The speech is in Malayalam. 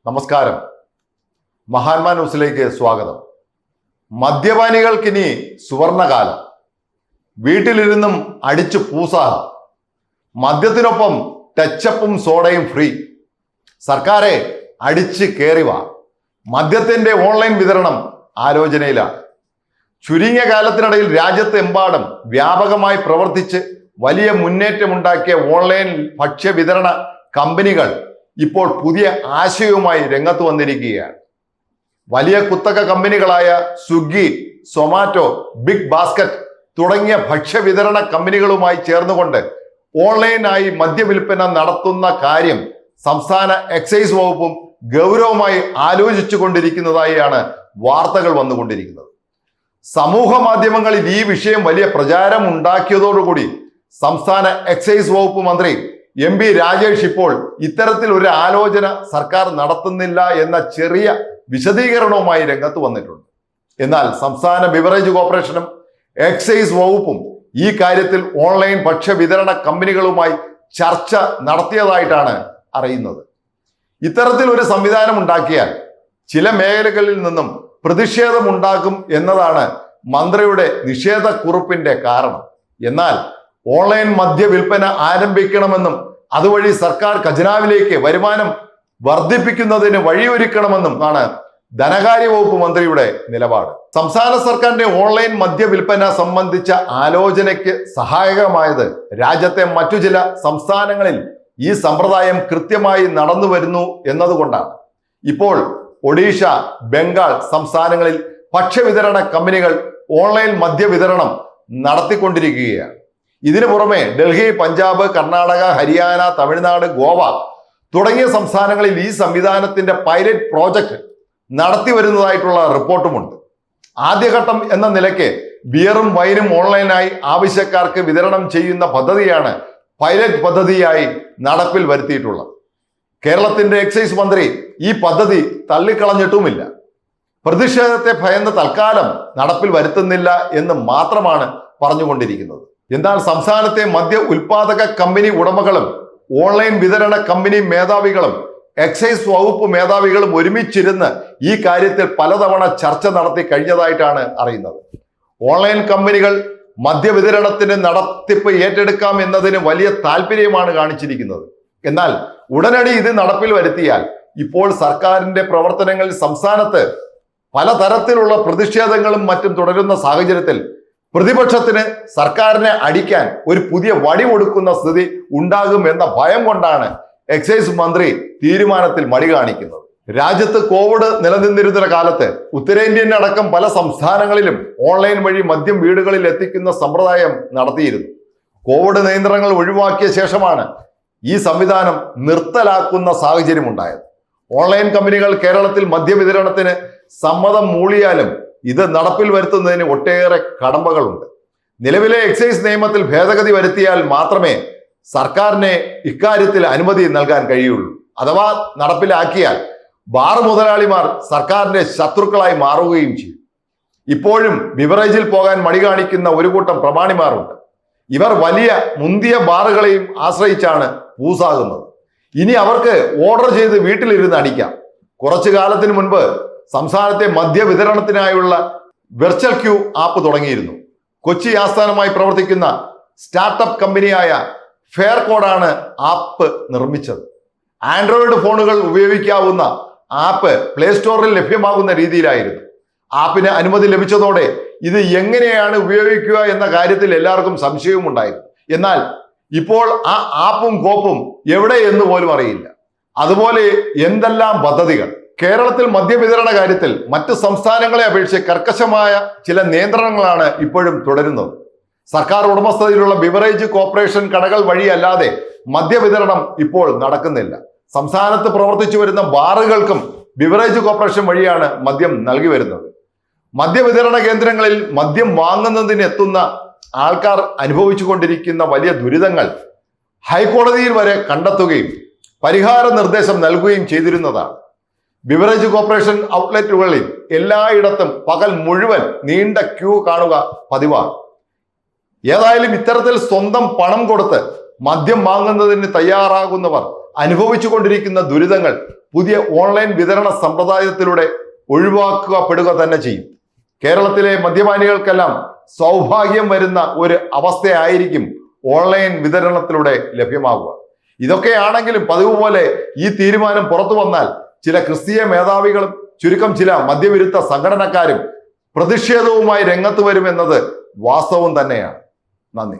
നമസ്കാരം. മഹാന്മാ ന്യൂസിലേക്ക് സ്വാഗതം. മദ്യപാനികൾക്കിനി സുവർണകാലം. വീട്ടിലിരുന്നും അടിച്ചു പൂസാഹം. മദ്യത്തിനൊപ്പം ടച്ചപ്പും സോഡയും ഫ്രീ. സർക്കാരെ അടിച്ച് കയറിവ. മദ്യത്തിന്റെ ഓൺലൈൻ വിതരണം ആലോചനയിലാണ്. ചുരുങ്ങിയ കാലത്തിനിടയിൽ രാജ്യത്തെമ്പാടും വ്യാപകമായി പ്രവർത്തിച്ച് വലിയ മുന്നേറ്റമുണ്ടാക്കിയ ഓൺലൈൻ ഭക്ഷ്യവിതരണ കമ്പനികൾ ഇപ്പോൾ പുതിയ ആശയവുമായി രംഗത്ത് വന്നിരിക്കുകയാണ്. വലിയ കുത്തക കമ്പനികളായ സ്വിഗ്ഗി, സൊമാറ്റോ, ബിഗ് ബാസ്ക്കറ്റ് തുടങ്ങിയ ഭക്ഷ്യവിതരണ കമ്പനികളുമായി ചേർന്നുകൊണ്ട് ഓൺലൈനായി മദ്യവിൽപ്പന നടത്തുന്ന കാര്യം സംസ്ഥാന എക്സൈസ് വകുപ്പും ഗൗരവമായി ആലോചിച്ചു കൊണ്ടിരിക്കുന്നതായാണ് വാർത്തകൾ വന്നുകൊണ്ടിരിക്കുന്നത്. സമൂഹ മാധ്യമങ്ങളിൽ ഈ വിഷയം വലിയ പ്രചാരം ഉണ്ടാക്കിയതോടുകൂടി സംസ്ഥാന എക്സൈസ് വകുപ്പ് മന്ത്രി എം പി രാജേഷ് ഇപ്പോൾ ഇത്തരത്തിൽ ഒരു ആലോചന സർക്കാർ നടത്തുന്നില്ല എന്ന ചെറിയ വിശദീകരണവുമായി രംഗത്ത് വന്നിട്ടുണ്ട്. എന്നാൽ സംസ്ഥാന ബിവറേജ് കോർപ്പറേഷനും എക്സൈസ് വകുപ്പും ഈ കാര്യത്തിൽ ഓൺലൈൻ ഭക്ഷ്യവിതരണ കമ്പനികളുമായി ചർച്ച നടത്തിയതായിട്ടാണ് അറിയുന്നത്. ഇത്തരത്തിൽ ഒരു സംവിധാനം ഉണ്ടാക്കിയാൽ ചില മേഖലകളിൽ നിന്നും പ്രതിഷേധമുണ്ടാകും എന്നതാണ് മന്ത്രിയുടെ നിഷേധക്കുറിപ്പിന്റെ കാരണം. എന്നാൽ ഓൺലൈൻ മദ്യവിൽപ്പന ആരംഭിക്കണമെന്നും അതുവഴി സർക്കാർ ഖജനാവിലേക്ക് വരുമാനം വർദ്ധിപ്പിക്കുന്നതിന് വഴിയൊരുക്കണമെന്നും ആണ് ധനകാര്യ വകുപ്പ് മന്ത്രിയുടെ നിലപാട്. സംസ്ഥാന സർക്കാരിന്റെ ഓൺലൈൻ മദ്യവിൽപ്പന സംബന്ധിച്ച ആലോചനയ്ക്ക് സഹായകമായത് രാജ്യത്തെ മറ്റു ചില സംസ്ഥാനങ്ങളിൽ ഈ സമ്പ്രദായം കൃത്യമായി നടന്നു വരുന്നു എന്നതുകൊണ്ടാണ്. ഇപ്പോൾ ഒഡീഷ, ബംഗാൾ സംസ്ഥാനങ്ങളിൽ ഭക്ഷ്യവിതരണ കമ്പനികൾ ഓൺലൈൻ മദ്യവിതരണം നടത്തിക്കൊണ്ടിരിക്കുകയാണ്. ഇതിനു പുറമെ ഡൽഹി, പഞ്ചാബ്, കർണാടക, ഹരിയാന, തമിഴ്നാട്, ഗോവ തുടങ്ങിയ സംസ്ഥാനങ്ങളിൽ ഈ സംവിധാനത്തിന്റെ പൈലറ്റ് പ്രോജക്റ്റ് നടത്തി വരുന്നതായിട്ടുള്ള റിപ്പോർട്ടുമുണ്ട്. ആദ്യഘട്ടം എന്ന നിലയ്ക്ക് ബിയറും വൈനും ഓൺലൈനായി ആവശ്യക്കാർക്ക് വിതരണം ചെയ്യുന്ന പദ്ധതിയാണ് പൈലറ്റ് പദ്ധതിയായി നടപ്പിൽ വരുത്തിയിട്ടുള്ളത്. കേരളത്തിന്റെ എക്സൈസ് മന്ത്രി ഈ പദ്ധതി തള്ളിക്കളഞ്ഞിട്ടുമില്ല. പ്രതിഷേധത്തെ ഭയന്ന് തൽക്കാലം നടപ്പിൽ വരുത്തുന്നില്ല എന്ന് മാത്രമാണ് പറഞ്ഞുകൊണ്ടിരിക്കുന്നത്. എന്നാൽ സംസ്ഥാനത്തെ മദ്യ ഉൽപാദക കമ്പനി ഉടമകളും ഓൺലൈൻ വിതരണ കമ്പനി മേധാവികളും എക്സൈസ് വകുപ്പ് മേധാവികളും ഒരുമിച്ചിരുന്ന് ഈ കാര്യത്തിൽ പലതവണ ചർച്ച നടത്തി കഴിഞ്ഞതായിട്ടാണ് അറിയുന്നത്. ഓൺലൈൻ കമ്പനികൾ മദ്യവിതരണത്തിന് നടത്തിപ്പ് ഏറ്റെടുക്കാം എന്നതിന് വലിയ താല്പര്യമാണ് കാണിച്ചിരിക്കുന്നത്. എന്നാൽ ഉടനടി ഇത് നടപ്പിൽ വരുത്തിയാൽ ഇപ്പോൾ സർക്കാരിന്റെ പ്രവർത്തനങ്ങളിൽ സംസ്ഥാനത്ത് പലതരത്തിലുള്ള പ്രതിഷേധങ്ങളും മറ്റും തുടരുന്ന സാഹചര്യത്തിൽ പ്രതിപക്ഷത്തിന് സർക്കാരിനെ അടിക്കാൻ ഒരു പുതിയ വടി കൊടുക്കുന്ന സ്ഥിതി ഉണ്ടാകും എന്ന ഭയം കൊണ്ടാണ് എക്സൈസ് മന്ത്രി തീരുമാനത്തിൽ മടി കാണിക്കുന്നത്. രാജ്യത്ത് കോവിഡ് നിലനിന്നിരുന്ന കാലത്ത് ഉത്തരേന്ത്യൻ അടക്കം പല സംസ്ഥാനങ്ങളിലും ഓൺലൈൻ വഴി മദ്യം വീടുകളിൽ എത്തിക്കുന്ന സമ്പ്രദായം നടത്തിയിരുന്നു. കോവിഡ് നിയന്ത്രണങ്ങൾ ഒഴിവാക്കിയ ശേഷമാണ് ഈ സംവിധാനം നിർത്തലാക്കുന്ന സാഹചര്യം ഉണ്ടായത്. ഓൺലൈൻ കമ്പനികൾ കേരളത്തിൽ മദ്യവിതരണത്തിന് സമ്മതം മൂളിയാലും ഇത് നടപ്പിൽ വരുത്തുന്നതിന് ഒട്ടേറെ കടമ്പകളുണ്ട്. നിലവിലെ എക്സൈസ് നിയമത്തിൽ ഭേദഗതി വരുത്തിയാൽ മാത്രമേ സർക്കാരിനെ ഇക്കാര്യത്തിൽ അനുമതി നൽകാൻ കഴിയുള്ളൂ. അഥവാ നടപ്പിലാക്കിയാൽ ബാർ മുതലാളിമാർ സർക്കാരിന്റെ ശത്രുക്കളായി മാറുകയും ചെയ്യും. ഇപ്പോഴും ബിവറേജിൽ പോകാൻ മടി കാണിക്കുന്ന ഒരു കൂട്ടം പ്രമാണിമാരുണ്ട്. ഇവർ വലിയ മുന്തിയ ബാറുകളെയും ആശ്രയിച്ചാണ് പൂസാകുന്നത്. ഇനി അവർക്ക് ഓർഡർ ചെയ്ത് വീട്ടിലിരുന്ന് അടിക്കാം. കുറച്ചു കാലത്തിന് മുൻപ് സംസ്ഥാനത്തെ മദ്യവിതരണത്തിനായുള്ള വെർച്വൽ ക്യൂ ആപ്പ് തുടങ്ങിയിരുന്നു. കൊച്ചി ആസ്ഥാനമായി പ്രവർത്തിക്കുന്ന സ്റ്റാർട്ടപ്പ് കമ്പനിയായ ഫെയർ കോഡാണ് ആപ്പ് നിർമ്മിച്ചത്. ആൻഡ്രോയിഡ് ഫോണുകൾ ഉപയോഗിക്കാവുന്ന ആപ്പ് പ്ലേ സ്റ്റോറിൽ ലഭ്യമാകുന്ന രീതിയിലായിരുന്നു. ആപ്പിന് അനുമതി ലഭിച്ചതോടെ ഇത് എങ്ങനെയാണ് ഉപയോഗിക്കുക എന്ന കാര്യത്തിൽ എല്ലാവർക്കും സംശയവും ഉണ്ടായിരുന്നു. എന്നാൽ ഇപ്പോൾ ആ ആപ്പും കോപ്പും എവിടെ എന്ന് പോലും അറിയില്ല. അതുപോലെ എന്തെല്ലാം പദ്ധതികൾ. കേരളത്തിൽ മദ്യവിതരണ കാര്യത്തിൽ മറ്റ് സംസ്ഥാനങ്ങളെ അപേക്ഷിച്ച് കർക്കശമായ ചില നിയന്ത്രണങ്ങളാണ് ഇപ്പോഴും തുടരുന്നത്. സർക്കാർ ഉടമസ്ഥതയിലുള്ള ബിവറേജ് കോർപ്പറേഷൻ കടകൾ വഴിയല്ലാതെ മദ്യവിതരണം ഇപ്പോൾ നടക്കുന്നില്ല. സംസ്ഥാനത്ത് പ്രവർത്തിച്ചു വരുന്ന ബാറുകൾക്കും ബിവറേജ് കോർപ്പറേഷൻ വഴിയാണ് മദ്യം നൽകി വരുന്നത്. മദ്യവിതരണ കേന്ദ്രങ്ങളിൽ മദ്യം വാങ്ങുന്നതിന് എത്തുന്ന ആൾക്കാർ അനുഭവിച്ചു കൊണ്ടിരിക്കുന്ന വലിയ ദുരിതങ്ങൾ ഹൈക്കോടതിയിൽ വരെ കണ്ടെത്തുകയും പരിഹാര നിർദ്ദേശം നൽകുകയും ചെയ്തിരുന്നതാണ്. ബിവറേജ് കോർപ്പറേഷൻ ഔട്ട്ലെറ്റുകളിൽ എല്ലായിടത്തും പകൽ മുഴുവൻ നീണ്ട ക്യൂ കാണുക പതിവാണ്. ഏതായാലും ഇത്തരത്തിൽ സ്വന്തം പണം കൊടുത്ത് മദ്യം വാങ്ങുന്നതിന് തയ്യാറാകുന്നവർ അനുഭവിച്ചു കൊണ്ടിരിക്കുന്ന ദുരിതങ്ങൾ പുതിയ ഓൺലൈൻ വിതരണ സമ്പ്രദായത്തിലൂടെ ഒഴിവാക്കപ്പെടുക തന്നെ ചെയ്യും. കേരളത്തിലെ മദ്യപാനികൾക്കെല്ലാം സൗഭാഗ്യം വരുന്ന ഒരു അവസ്ഥയായിരിക്കും ഓൺലൈൻ വിതരണത്തിലൂടെ ലഭ്യമാകുക. ഇതൊക്കെയാണെങ്കിലും പതിവ് പോലെ ഈ തീരുമാനം പുറത്തു വന്നാൽ ചില ക്രിസ്തീയ മേധാവികളും ചുരുക്കം ചില മദ്യവിരുദ്ധ സംഘടനക്കാരും പ്രതിഷേധവുമായി രംഗത്ത് വരുമെന്നത് വാസ്തവം തന്നെയാണ്. നന്ദി.